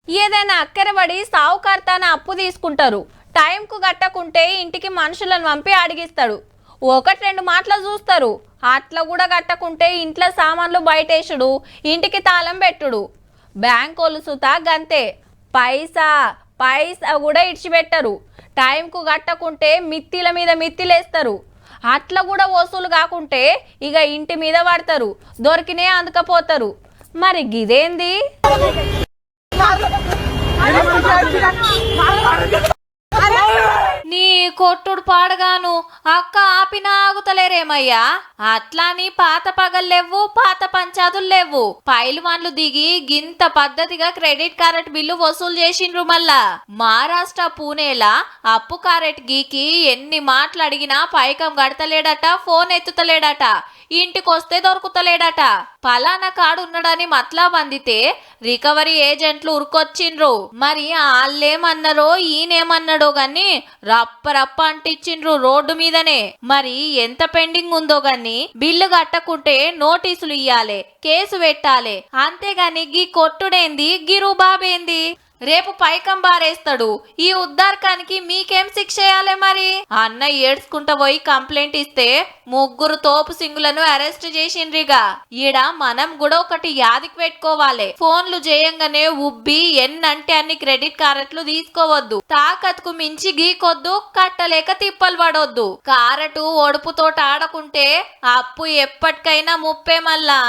ఏదైనా అక్కరబడి సావుకార్తాన అప్పు తీసుకుంటారు. టైంకు కట్టకుంటే ఇంటికి మనుషులను పంపి అడిగిస్తాడు. ఒకటి రెండు మాటలు చూస్తారు. అట్లా కూడా కట్టకుంటే ఇంట్లో సామాన్లు బయటేసుడు, ఇంటికి తాళం పెట్టుడు. బ్యాంకోలు సుతా గంతే, పైసా పైసా కూడా ఇడిచిపెట్టరు. టైంకు కట్టకుంటే మిత్తిల మీద మిత్తిలేస్తారు. అట్లా కూడా వసూలు కాకుంటే ఇక ఇంటి మీద పడతారు, దొరికినే అందుకపోతారు. మరి గిదేంది? నీ కొట్టుడు పాడగాను అక్క ఆపినా ఆగుతలేరేమయ్యా. అట్లాని పాత పగల్లేవు, పాత పంచాదులు లేవు. పైల్వాన్లు దిగి గింత పద్ధతిగా క్రెడిట్ కార్డ్ బిల్లు వసూలు చేసిండ్రు. మళ్ళా మహారాష్ట్ర పూణేలా అప్పు కారెట్ గీకి ఎన్ని మాటలు అడిగినా పైకం గడతలేడట, ఫోన్ ఎత్తుతలేడట, ఇంటికొస్తే దొరుకుతలేడట. పలానా కాడు ఉన్నాడని మతలబ్ అందితే రికవరీ ఏజెంట్లు ఉరుకొచ్చిండ్రు. మరి వాళ్ళేమన్నారో ఈయనేమన్నాడో గాని రప్ప రప్ప అంటిచ్చిండ్రు రోడ్డు మీదనే. మరి ఎంత పెండింగ్ ఉందో గాని బిల్లు కట్టకుంటే నోటీసులు ఇయ్యాలే, కేసు పెట్టాలే. అంతేగాని గీ కొట్టుడేంది, గీ రూబాబేంది? రేపు పైకం బారేస్తాడు. ఈ ఉద్దారకానికి మీకేం శిక్ష చేయాలి? మరి అన్న ఏడ్చుకుంటా పోయి కంప్లైంట్ ఇస్తే ముగ్గురు తోపు సింగులను అరెస్ట్ చేసిండ్రిగా. ఈడ మనం కూడా ఒకటి యాదికి పెట్టుకోవాలి. ఫోన్లు చేయంగానే ఉబ్బి ఎన్నంటే అన్ని క్రెడిట్ కార్డులు తీసుకోవద్దు. తాకత్కు మించి గీకొద్దు, కట్టలేక తిప్పలు పడొద్దు. కారటు ఒడుపుతోటి ఆడకుంటే అప్పు ఎప్పటికైనా ముప్పే. మళ్ళా